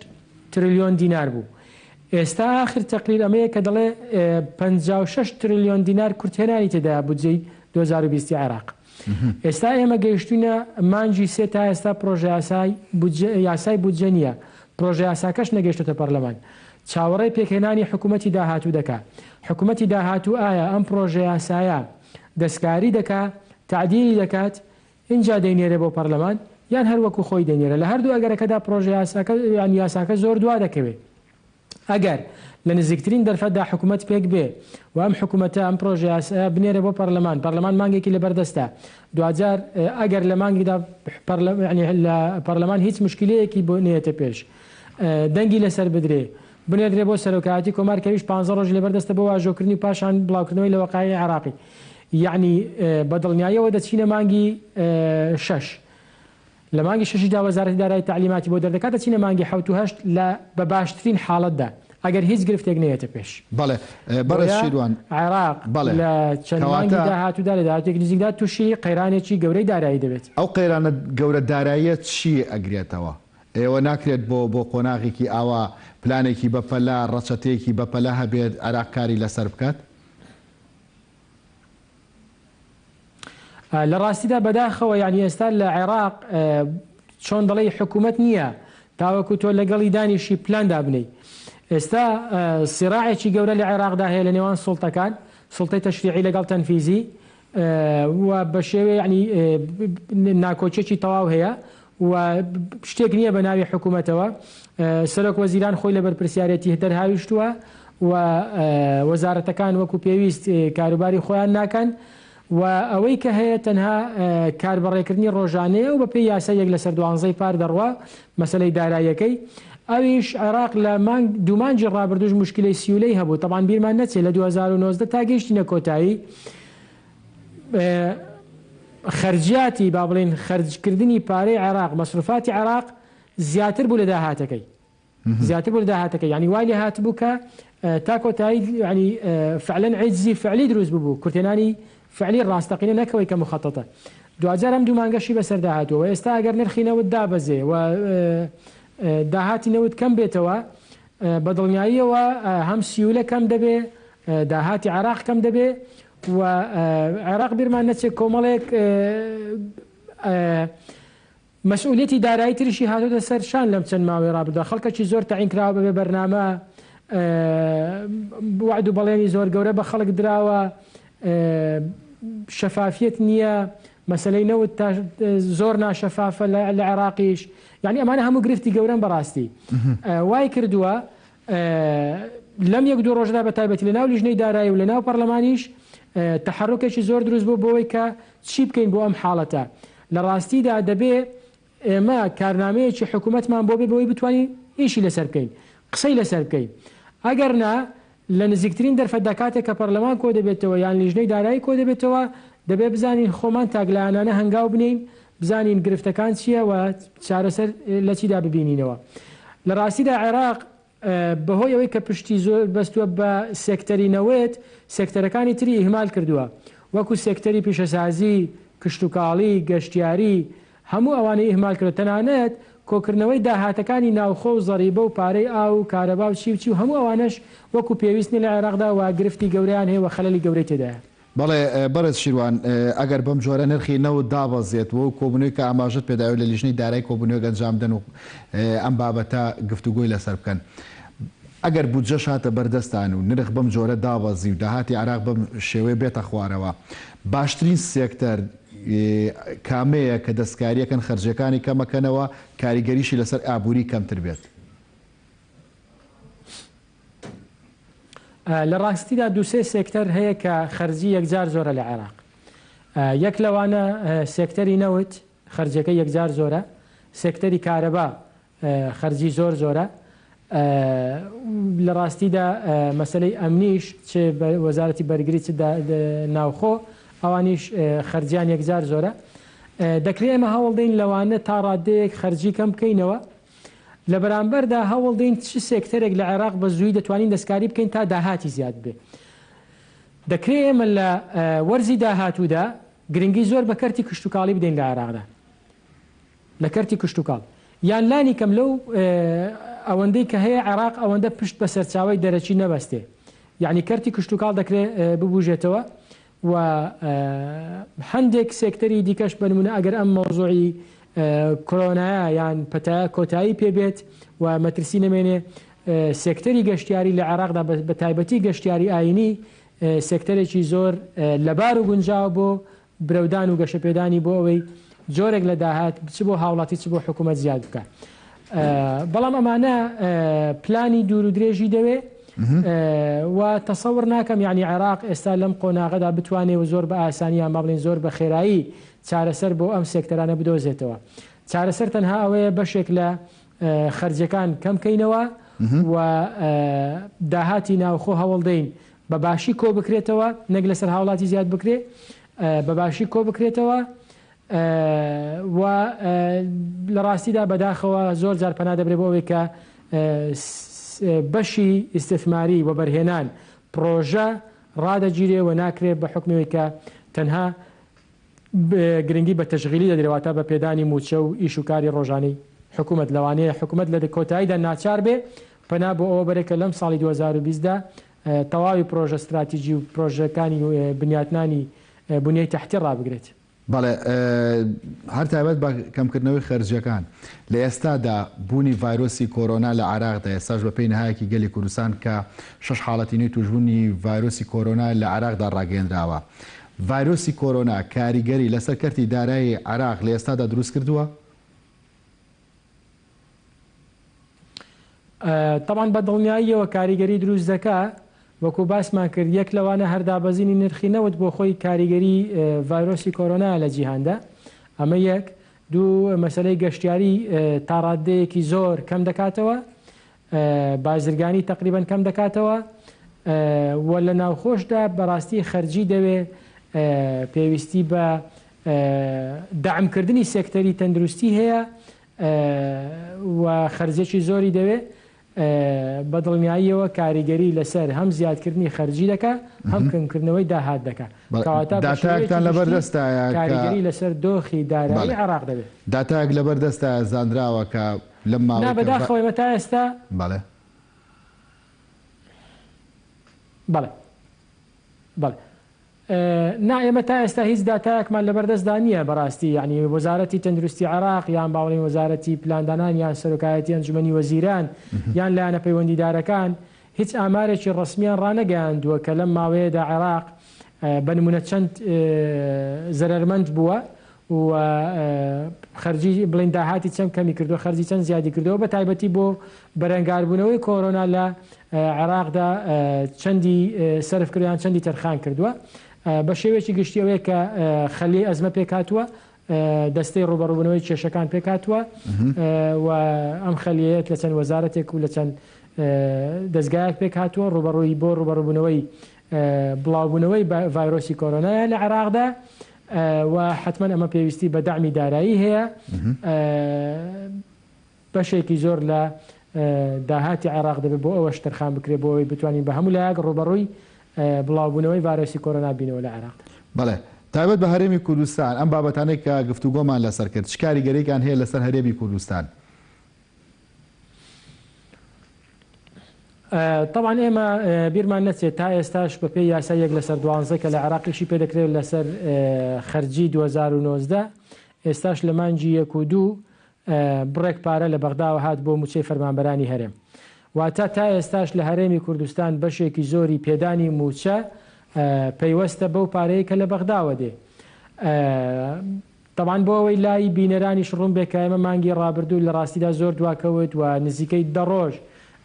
تریلیۆن دینار بوو. ئێستا آخر تەقریر ئەمەیە کە دەڵێ 56 تریلیۆن دینار کورتێنانی تێدا بودجەی 2020 عێراق. ئێستا ئێمە گەیشتوونە مانجی سێ تا ئێستا پرۆژە یاسای بودجە نییە. پرۆژە یاساکەش نەگەیشتۆتە پەرلەمان. چاوەڕێی پێکهێنانی حکوومەتی داهاتوو دەکات. حکوومەتی داهاتوو ئایا ئەم پرۆژە یاسایە دەستکاری دەکات تعدیلی دەکات اینجا دەینێرێ بۆ پەرلەمان یان هەروەکو خۆی دەینێرە. لە هەردوو ئەگەرەکەدا پرۆژە یاساکە زۆر دوا دەکەوێت. ئەگەر لە نزیکترین دەرفەتدا حکوومەت پێک بێ و ئەم حکوومەتە ئەم پرۆژە یاسا بنێرە بۆ پەرلەمان مانگێکی لەبەردەستە دوجار ئەگەر لە مانگیدا لە پەرلەمان هیچ مشکلەیەکی بۆ نێتە پێش دەنگی لەسەر بدرێ بنێدرێ بۆ سەرۆکایەتی کۆمارکەویش 15 ڕۆژ لەبەردەستە بۆ واژۆکردنی پاشان بڵاوکردنەوەی لە وەقایعی عێراقی یعنی بەدڵنیاییەوە دەچینە مانگی 6 لە مانگی 6دا وەزارەتی دارایی تعلیماتی بۆ دەردەکاتە چینە مانگی 7 لە بە باشترین حاڵەتدا ئەگەر هیچ گرفتێک نێتە پێش. بەڵێ بەڕێز شیروان عێراق لە چەند مانگی داهاتوودا لە داهاتێک نزیکدا تووشی قەیرانێکی گەورەی دارایی دەبێت. ئەو قەیرانە گەورە داراییە چی ئەگرێتەوە؟ ئێوە ناکرێت بۆ قۆناغێکی ئاوا پلانێکی بەپەلا ڕەچەتێکی بەپەلا هەبێت عێراق کاری لەسەر بکات؟ لە ڕاستیدا بەداخەوە یعنی ئێستا لە عێراق چۆن دەڵێ حکوومەت نییە تاوەکو تۆ لەگەڵی دانیشی پلاندا بنەی. ئێستا سیراعێکی گەورە لە عێراقدا هەیە لە نێوان سوڵتەکان سوڵتەی تەشریعی لەگەڵ تەنفیزی و بە شێوەیە ینی ناکۆچێکی تەواو هەیە و شتێک نییە بە ناوی حکوومەتەوە. سەرۆک وەزیران خۆی لە بەرپرسیارەتی دەرهاویشتووە و وەزارەتەکان وەکو پێویست کاروباری خۆیان ناکەن و ئەوەی کە هەیە تەنها کاربڕێکردنی ڕۆژانەیە و بە پێی یاسا یەک لەسەر 12 پار دەڕوا مەسەلەی داراییەکەی. ئەویش عێراق لە دوومانجی ڕابردوش مشکلەی سیولەی هەبوو طبعاً بیرمان نەچێت لە 2019 تا گەیشتینە کۆتایی خەرجیاتی با بڵێن خەرجکردنی پارەی عێراق مەسروفاتی عێراق زیاتر بوو لە داهاتەکەی ینی وای لێ هاتبوو کە تا کۆتایی ینی فعلەن عیجزی فعلی دروست بوو کورتێنانی فعلی ڕاستەقینە نەکەوەی کە مخەتەتە. دوجار ئەم دوو مانگەشی بەسەر داهاتووە ئێستا ئەگەر نرخی نەوت دابەزێ و داهاتی نەوت کەم بێتەوە بە دڵنیاییەوە هەم سیولە کەم دەبێ داهاتی عێراق کەم دەبێ و عێراق بیرمان نەچێت کۆمەڵێک مەسئولێتی دارایی تریشی هاتوۆتە سەر شان لەم چەند ماوەی ڕابردووە خەڵکەکی زۆر تەعین کراوە بەبێ بەرنامە وعد و بەڵێنی زۆر گەورە بە خەڵک دراوە شەفافیت نییە مەسلەی نەوت زۆر ناشەفافە لە عێراقیش یعنی ئەمانە هەموو گرفتی گەورەن بەڕاستی وای کردووە لەم یەک دوو ڕۆژدا بە تایبەتی لە ناو لیژنەی دارایی و لە ناو پەرلەمانیش تەحرکێکی زۆر دروست بۆ بۆەوەی کە چی بکەین بۆ ئەم حاڵەتە لە ڕاستیدا دەبێ ئێمە کارنامەیەکی حکوومەتمان بۆ بێ بەوەی بتوانین ئیشی لەسەر بکەین قسەی لەسەر بکەین ئەگەر نا لە نزیکترین دەرفەتدا کاتێک کە پەرلەمان کۆ دەبێتەوە یان لیژنەی دارایی کۆ دەبێتەوە دەبێت بزانین خۆمان تاگلایانانە هەنگاو بنین بزانین گرفتەکان چییە و چارەسەر لە چیدا ببینینەوە لە ڕاستیدا عێراق بەهۆی ئەوەی کە پشتی زۆر بەستووە بە سێکتەری نەوێت سێکتەرەکانی تری ئیهمال کردووە وەکو سێکتەری پیشەسازی کشتتوکاڵی گەشتیاری هەموو ئەوانەی ئیهمال کرد تەنانەت کۆکردنەوەی داهاتەکانی ناوخۆ و زەریبە و پارەی ئاو و کارەبا و چی و هەموو ئەوانش وەکو پێویستنی لە عێراقدا و گرفتی گەوریان هەیە و خەلەلی گەورەی تێدایە بەڵێ بەرز شیروان ئەگەر بەم جۆرە نرخی نەوت دابەزێت و کۆبنەوەی کە ئاماژت پێداوی لە لیژنەی دارایی کۆبنەوە گەنجامدن و ئەم بابەتە گفتوگۆی لەسەر بکەن ئەگەر بودجەش هاتە بەردەستان و نرخ بەم جۆرە دابەزی و داهاتی عێراق بەم شێوەیە بێتە خوارەوە باشترین سێکتەر کامەیە کە دەستکاریەکەن خەرجەکانی کەمەکەنەوە کاریگەریشی لەسەر ئابووری کەمتر بێت لە ڕاستیدا دووسێ سێکتەر هەیە کە خەرجی یەکجار زۆرە لە عێراق یەک لەوانە سێکتەری نەوت خەرجەکە یەکجار زۆرە سێکتەری کارەبا خەرجی زۆر زۆرە لە ڕاستیدا مەسلەی ئەمنیش چ وەزارەتی بەرگری چ ناوخۆ ئەوانیش خەرجیان یەکجار زۆرە دەکرێت ئێمە هەوڵدەین لەوانە تا ڕادەیەک خەرجی کەم بکەینەوە لە بەرامبەردا هەوڵدەین چ سێکتەرێک لە عێراق بە زووی دەتوانین دەستکاری بکەین تا داهاتی زیاد بێ دەکرێت ئێمە لە وەرزی داهاتوودا گرنگی زۆر بە کەرتی کشتتوکاڵی بدەین لە عێراقدا لە کەرتی کشتتوکاڵ یان لانی کەم لەو ئەوەندەی کە هەیە عێراق ئەوەندە پشت بە سەرچاوی دەرەچی نەبەستێ یعنی کەرتی کشتتوکاڵ دەکرێت ببوژێتەوە و هەندێک سێکتەری دیکەش بنمونە ئەگەر ئەم مۆزوعی کۆرۆنایە یان کۆتایی پێبێت و مەترسی نەمێنێ سێکتەری گەشتیاری لە عێراقدا بە تایبەتی گەشتیاری ئاینی سێکتەرێکی زۆر لەبار و گونجاو بۆ برەودان و گەشەپێدانی بۆ ئەوەی جۆرێک لە داهات چ بۆ هاوڵاتی چ بۆ حکوومەت زیاد بکە بەڵام ئەمانە پلانی دوور و درێژی دەوێ و تەسەور ناکەم یعنی عێراق ئێستا لەم قۆناغەدا بتوانێت و زۆر بە ئاسانیان بڵین زۆر بە خێرایی چارەسەر بۆ ئەم سێکتەرانە بدۆزێتەوە چارەسەر تەنها ئەوەیە بەشێک لە خەرجەکان کەمکەینەوە و داهاتی ناوخۆ هەوڵدەین بە باشی کۆ بکرێتەوە نەک لەسەر هاوڵاتی زیاد بکرێت بە باشی کۆ بکرێتەوە و لە ڕاستیدا بەداخەوە زۆر جار پەنا دەبرێت بۆ ئەوەی کە بەشی ئیسtismاری و بەرهێنان پرۆژە ڕادەگیرێ و ناکرێت بە حکمەوەی کە تەنها گرنگی بە تەشغیلی دەدرێتە بە پێدانی موچە و ئیش و کاری ڕۆژانەی حکوومەت لەوانەیە حکوومەت لە کۆتاییدا ناچار بێ پەنا بۆ ئەوە بەرێکە لەم ساڵی 2020دا تەواوی پرۆژە استراتیژی و پرۆژەکانی بنیاتنانی بنیەی تەحتی ڕابگرێت. بەڵێ هەر تایبەت بە کەمکردنەوەی خەرجیەکان لە ئێستادا بوونی ڤایرۆسی کۆرۆنا لە عێراقدا ئێستاش بە پێی نهایەکی گەلی کوردستان کە 6 حاڵەتی نوێی توشبوونی ڤایرۆسی کۆرۆنا لە عێراقدا ڕاگەیەندراوە. ڤایرۆسی کۆرۆنا کاریگەری لەسەر کەرتی دارایی عێراق لە ئێستادا دروست کردووە؟ طبعاً بە دڵنیاییەوە کاریگەری دروست دەکا وەکو باسمان کرد یەک لەوانە هەردابەزینی نرخی نەوت بۆ خۆی کاریگەری ڤایرۆسی کۆرۆنا لە جیهاندا ئەمە یەک دوو مەسلەی گەشتیاری تا ڕادەیەکی زۆر کەم دەکاتەوە بازرگانی تقریبان کەم دەکاتەوە و لە ناوخۆشدا بەڕاستی خەرجی دەوێ پێویستی بە داعمکردنی سێکتەری تەندروستی هەیە و خەرجێکی زۆری دەوێ بە دڵنیاییەوە کاریگەری لەسەر هەم زیادکردنی خەرجی دەکا هەم کەمکردنەوەی داهات دەکات داتایەکتان لەبەردەستە کاریگەری لەسەر دۆخی دارایی عێراق دەبێت داتایەک لەبەردەستە زانراوە کە لما بەداخەوەی مە تا ئێستا بەڵێ نا ئێمە تا ئێستا هیچ داتایەکمان لەبەردەستدا نییە بەڕاستی یعنی وەزارەتی تەندروستی عێراق یان باوەڕی وەزارەتی پلاندانان یان سەرۆکایەتی ئەنجومەنی وەزیران یان لایەنە پەیوەندیدارەکان هیچ ئامارێکی ڕسمیان ڕانەگەیاندووە کە لەم ماوەیەدا عێراق بەنمونە چەند زەرەرمەند بووە و خەرجی بڵین داهاتی چەند کەمی کردو خەرجی چەند زیادی کردەوە بە تایبەتی بۆ بەرەنگاربوونەوەی کۆرۆنا لە عێراقدا چەندی سەرفکردیان چەندی تەرخان کردووە بە شێوەیەکی گشتیەوەی کە خەلی ئەزمە پێکاتووە دەستەی ڕوبەڕووبوونەوەی کێشەکان پێکاتووە و ئەم خەلیەت لە چەند وەزارەتێک و لە چەند دەستگایەک پێکاتووە ڕوبەڕووی بۆ ڕوبەڕووبوونەوەی بڵاوبوونەوەی ڤایرۆسی کۆرۆنایە لە عێراقدا و حتمما ئەمە پێویستی بە دامی دارایی هەیە بەشێکی زۆر لە داهاتی عێراق دەبێت بۆ ئەوەش تەرخان بکرێت بۆەوەی بتوانین بە هەموو لایەک ڕوبەڕووی بڵاوبوونەوەی ڤایرۆسی کۆرۆنا بینەوە لە عێراقدا. بەڵێ تایبەت بە هەرێمی کوردستان ئەم بابەتانەی کە گفتوگۆمان لەسەر کرد چ کاریگەریەکان هەیە لەسەر هەرێمی کوردستان؟ طبعا ئێمە بیرمان نەچێت تا ئێستاش بە پێی یاسا 1/12 کە لە عێراقیشی پێدەکرێت لەسەر خەرجی 2019 ئێستاش لە مانجی 1 و 2 بڕێک پارە لە بەغداوە هات بۆ موچەی فەرمانبەرانی هەرێم واتە تا ئێستاش لە هەرێمی کوردستان بەشێکی زۆری پێدانی موچە پەیوەستە بەو پارەیە کە لە بەغداوە دێ. طبعا بۆ ئەوەی لای بینەرانیش ڕوون بێ کە ئێمە مانگی ڕابردوو لە ڕاستیدا زۆر دواکەوت و نزیکەی 10 ڕۆژ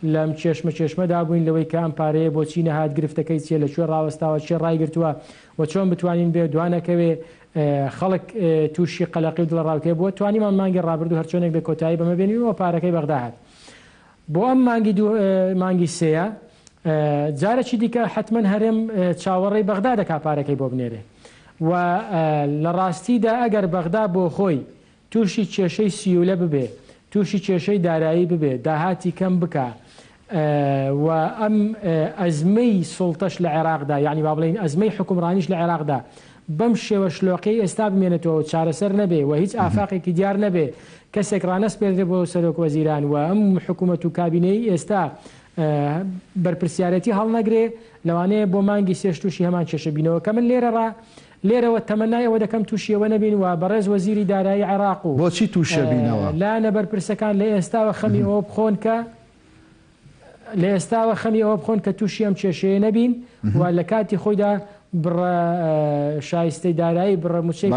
لەم چێشمەدا بووین لەوەی کە ئەم پارەیە بۆچی نەهات گرفتەکەی چیە لەکوێ ڕاوەستاوە چێ ڕایگرتووە و چۆن بتوانین بێ دوانەکەوێ خەڵک تووشی قەلەقی و دڵڕاوکەی بووە توانیمان مانگی ڕابردوو هەرچۆنێک بێ کۆتایی بەمە بێنینەوە پارەکەی بەغدا هات. بۆ ئەم مانگی سێیە جارێکی دیکە حتمما هەرێم چاوەڕێی بەغدا دەکا پارەکەی بۆ بنێرێ و لە ڕاستیدا ئەگەر بەغدا بۆ خۆی تووشی کێشەی سیولە ببێ تووشی کێشەی دارایی ببێ داهاتی کەم بکە و ئەم ئەزمەی سوڵتەش لە عێراقدا یعنی با بڵین ئەزمەی حکومڕانیش لە عێراقدا بەم شێوە شلۆقی ئێستا بمێنێتەوە چارەسەر نەبێ و هیچ ئافاقێکی دیار نەبێ کەسێک ڕانەسپێنرێ بۆ سەرۆک وەزیران و ئەم حکوومەت و کابینەی ئێستا بەرپرسیارەتی هەڵنەگرێ لەوانەیە بۆ مانگی سێش تووشی هەمان کێشە بینەوە کە من لێرەوە تەمەنایەوە دەکەم تووشیەوە نەبین و بەڕێز وەزیری دارایی عێراق و بۆچی تووشە بینەوە لاەنە بەرپرسەکان لە ئێستاوە خەمی ئەوە بخۆن کە لە ئێستاوە خەمی ئەوە بخۆن کە تووشی ئەم کێشەیە نەبین و لە کاتی خۆیدا بڕە شایستەی دارایی بڕە موچەی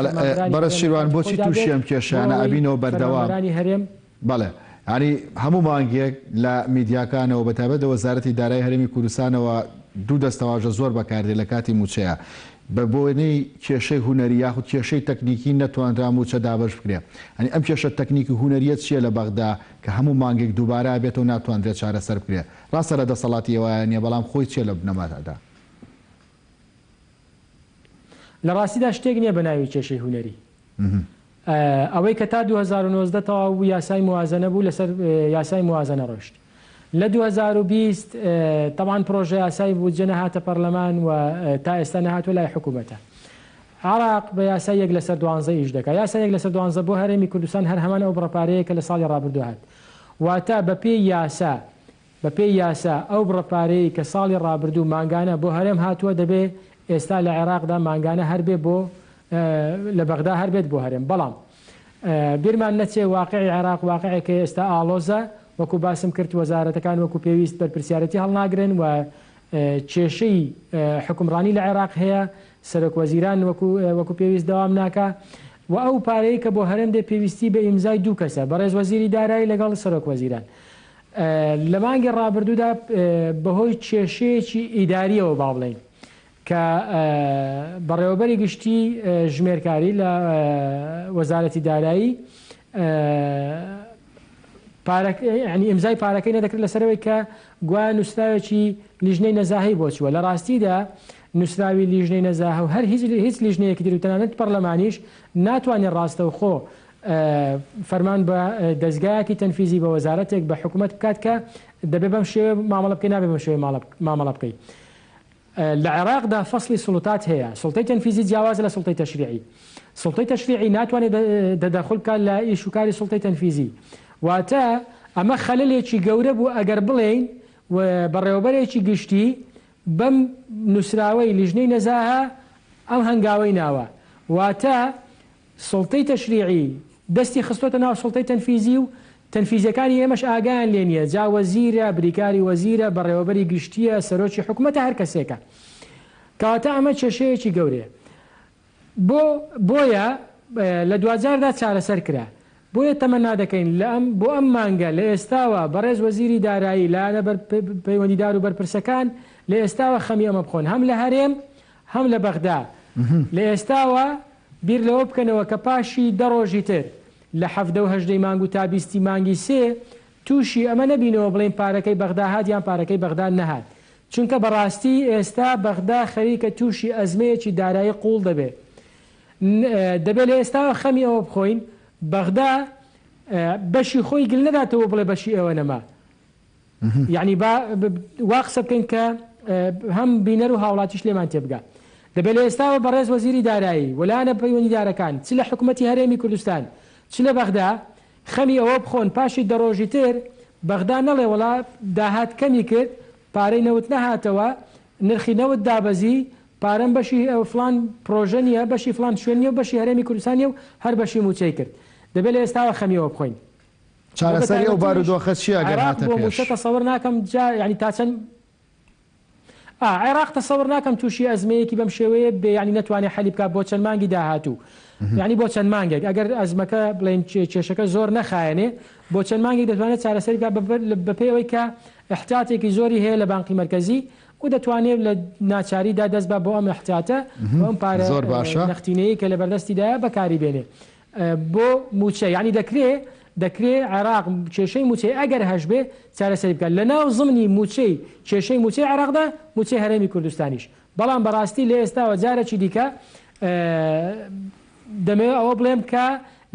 بەڕێز شیروان بۆچی تووشی ئەم کێشانە ئەبینەوە بەردەوام هەرێم بەڵێ ینی هەموو مانگێک لە میدیاکانەوە بەتابەت وەزارەتی دارایی هەرێمی کوردستانەوە دوو دەستەواژە زۆر بەکاردێت لە کاتی موچەیە بە بۆنەی کێشەی هوەری یاخود کێشەی تەکنیکی نەتوانرا موچە دابش بکرێ ئەنی ئەم کێشە تەکنیکی هوەریەت چیە لە بەغدا کە هەموو مانگێک دووبارە بێتەوە ناتوانرێت چارەسەر بکرێ ڕاستە لە دەسەڵاتی ئێوە نیە بەڵام خۆی چیە لە بنەمادا لە ڕاستیدا شتێک نییە بە ناوی کێشەی هوەری ئەوەی کە تا 2019 تەواو یاسای موازنە بوو لەسەر یاسای موازنە ڕۆشت لە 2020 طبعاً پرۆژه یاسای بودجە نەهاتە پەرلەمان و تا ئێستا نەهاتوە لای حکوومەتە عێراق بە یاسای 1/12 ئیش دەکات یاسای 1/12 بۆ هەرێمی کوردستان هەر هەمان ئەو بڕەپارەیە کە لە ساڵی ڕابردوو هات واتە بە پێی یاسا ئەو بڕەپارەیە کە ساڵی ڕابردوو مانگانە بۆ هەرێم هاتووە دەبێ ئێستا لە عێراقدا مانگانە هەربێ بۆ لە بەغدا هەربێت بۆ هەرێم بەڵام بیرمان نەچێ واقعی عێراق واقعێکە ئێستا ئالۆزە وەکو باسم کرد وەزارەتەکان وەکو پێویست بەرپرسیارەتی هەڵناگرن و کێشەی حکومڕانی لە عێراق هەیە سەرۆک وەزیران وەکو پێویست دەوام ناکە و ئەو پارەیە کە بۆ هەرێم دێ پێویستی بە ئیمزای دوو کەسە بەڕێز وەزیری دارایی لەگەڵ سەرۆک وەزیران لە مانگی ڕابردوودا بەهۆی کێشەیەکی ئیداریەوە با بڵێن کە بەڕێوەبەری گشتی ژمێرکاری لە وەزارەتی دارایی ینی ئیمزای پارەکەی نەدەکرد لەسەرەوەی کە گوایە نووسراوێکی لیژنەی نەزاهی بۆچووە لە ڕاستیدا نووسراوی لیژنەی نەزاهە و هەر هیچ لیژنەیەکی تر و تەنانەت پەرلەمانیش ناتوانێت ڕاستەوخۆ فەرمان بە دەستگایەکی تەنفیزی بە وەزارەتێک بە حکوومەت بکات کە دەبێ بەم شێوە مامەڵە بکەی نابێ بەم شێوە مامەڵە بکەی لە عێراقدا فەصلی سڵوتات هەیە سڵتەی تەنفیزی جیاوازە لە سڵتەی تەشریعی سڵتەی تەشریعی ناتوانێت دەدەخل بکات لە ئیش و کاری سڵتەی تەنفیزی واتە ئەمە خەلەلێکی گەورە بوو ئەگەر بڵێین بەڕێوەبەرێکی گشتی بەم نووسراوەی لیژنەی نەزاها ئەم هەنگاوەی ناوە واتە سڵتەی تەشریعی دەستی خستۆتە ناو سڵتەی تەنفیزی و تەنفیزەکانی ئێمەش ئاگایان لێ نییە جا وەزیرە بریکاری وەزیرە بەڕێوەبەری گشتیە سەرۆکی حکوومەتە هەر کەسێکە کەواتە ئەمە کێشەیەکی گەورەیە بۆیە لە 2000دا چارەسەر کرا بۆیە تەمەنا دەکەین بۆ ئەم مانگە لە ئێستاوە بەڕێز وەزیری دارایی لایەنە پەیوەندیدار و بەرپرسەکان لە ئێستاوە خەمی ئەمە بخۆن هەم لە هەرێم هەم لە بەغدا لە ئێستاوە بیر لەوە بکەنەوە کە پاشی دەڕۆژی تر لە 17 مانگ و تا 20 مانگی سێ تووشی ئەمە نەبینەوە بڵێن پارەکەی بەغدا هات یان پارەکەی بەغدا نەهات چونکە بەڕاستی ئێستا بەغدا خەریکە تووشی ئەزمەیەکی دارایی قوڵ دەبێت لە ئێستاوە خەمی ئەوە بخۆین بەغدا بەشی خۆی گل نەداتەوە بڵێ بەشی ئێوە نەما یعنی وا قسە بکەین کە هەم بینەر و هاوڵاتیش لێمان تێبگا دەبێت لە ئێستاوە بەڕێز وەزیری دارایی وەلایەنە پەیوەندیدارەکان چ لە حکوومەتی هەرێمی کوردستان چ لە بەغدا خەمی ئەوە بخۆن پاشی دەڕۆژی تر بەغدا نەڵێ وڵا داهات کەمی کرد پارەی نەوت نەهاتەوە نرخی نەوت دابەزی پارەم بەشی فلان پرۆژە نیە بەشی فلان شوێنیە و بەشی هەرێمی کوردستانیە و هەر بەشی موچەی کرد دەبێت لە ئێستاوە خەمیەوە بخۆین چارەسەری ئەو بارودۆخە چی ئەگەر بۆ موچە تەسەوڕ ناکەم ینی تا چەند عێراق تەسەوڕ ناکەم تووشی ئەزمەیەکی بەم شێوەیە ینی نەتوانێت حەلی بکات بۆ چەند مانگی داهاتوو ینی بۆ چەند مانگێک ئەگەر ئەزمەکە بڵێن کێشەکە زۆر نەخایەنێ بۆ چەند مانگێک دەتوانێت چارەسەری بکات بەپێیەوەی کە احتیاطێکی زۆری هەیە لە بانقی مرکزی و دەتوانێت لە ناچاریدا دەست بە بۆ ئەم احتیاتە ئەم پارە نەختینەیە کە لە بەردەستیدایە بەکاری بێنێ بۆ موچە ینی دەکرێت عێراق کێشەی موچەی ئەگەر هەش بێ چارەسەری بکات لە ناو زمنی موچەی کێشەی موچەی عێراقدا موچەی هەرێمی کوردستانیش بەڵام بەڕاستی لە ئێستاوە جارێکی دیکە دەمەوێت ئەوە بڵێم کە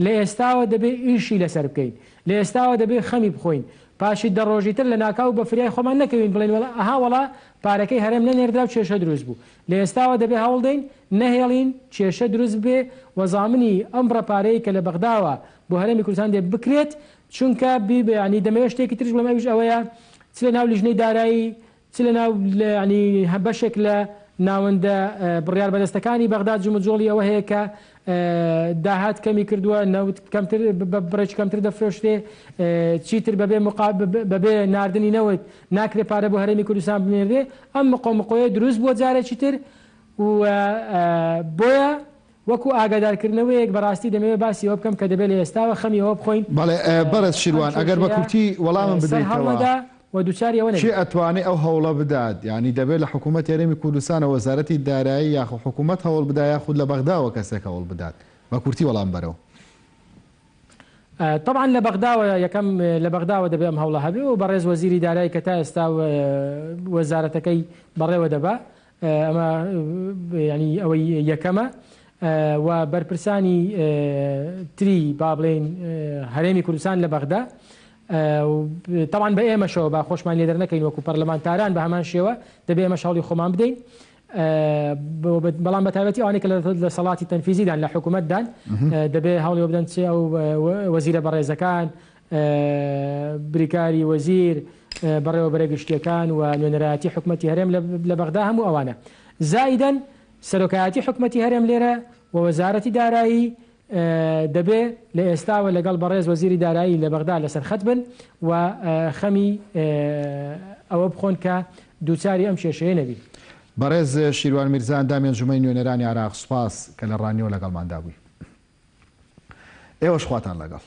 لە ئێستاوە دەبێت ئیشی لەسەر بکەین لە ئێستاوە دەبێت خەمی بخۆین پاشی دەڕۆژیتر لە ناکاو بە فریای خۆمان نەکەوین بڵێن ئەها وڵا پارەکەی هەرێم نەنێردا و کێشە دروست بوو لە ئێستاوە دەبێت هەوڵ دەین نەهێڵین کێشە دروست بێ وەزامنی ئەم ڕەپارەیە کە لە بەغداوە بۆ هەرێمی کوردستان دێ بکرێت چونکە ینی دەمەوێت شتێکی ترش بڵێمەویش ئەوەیە چ لە ناو لیژنەی دارایی چ لە ناو ینی بەشێک لە ناوەندە بڕیار بەدەستەکانی بەغدا جمجۆڵی ئەوە هەیە کە داهات کەمی کردووە نەوت کەمتر بڕێک کەمتر دەفرۆشتێ چیتر بەبێ ناردنی نەوت ناکرێت پارە بۆ هەرێمی کوردستان بنێردێ ئەم مقۆمقۆیە دروست بۆ جارێکی تر بۆیە وەکو ئاگادارکردنەوەیەک بەڕاستی دەمەوێت باسی ئەوە بکەم کە دەبێت لە ئێستاوە خەمی ئەوە بخۆین بەڕێز شیروان ئەگەر بە کورتی وەڵامم بدەیتەوە چی ئەتوانێت ئەو هەوڵە بدات ینی دەبێت لە حکوومەت هەرێمی کوردستانە وەزارەتی دارایی یاخۆ حکوومەت هەوڵ بدات یاخود لە بەغداوە کەسێک هەوڵ بدات بە کورتی وەڵام بەرەوە طبعا لە بەغداوە یەکەم لە بەغداوە دەبێت ئەم هەوڵە هەبێ و بەڕێز وەزیری دارایی کە تا ئێستا وەزارەتەکەی بەڕێوە دەبا ئەمە ینی ئەوەی یەکەمە و بەرپرسانی تری با بڵێن هەرێمی کوردستان لە بەغدا طبعا بە ئێمەشەوە با خۆشمان لێدەر نەکەین وەکو پەرلەمانتاران بە هەمان شێوە دەبێ ئێمە شاڵی خۆمان بدەین بەڵام بە تایبەتی ئەوانەی کە لە سەڵاتی تەنفیزیدان لە حکوومەتدان دەبێ هەوڵی بدەن چ ئەو وەزیرە بەڕێزەکان بریکاری وەزیر بەڕێوەبەرە گشتیەکان و نوێنەرایەتی حکوومەتی هەرێم لە بەغدا هەموو ئەوانە زائیدەن سەرۆکایەتی حکوومەتی هەرێم لێرە و وەزارەتی دارایی دەبێ لە ئێستاوە لەگەڵ بەڕێز وەزیری دارایی لە بەغدا لەسەر خەت بن و خەمی ئەوە بخۆن کە دووچاری ئەم کێشەیە نەبی. بەڕێز شیروان میرزا ئەندامی ئەنجومەی نوێنەرانی عێراق سوپاس کە لە ڕانیەوە لەگەڵماندا بووی. ئێوەش خواتان لەگەڵ.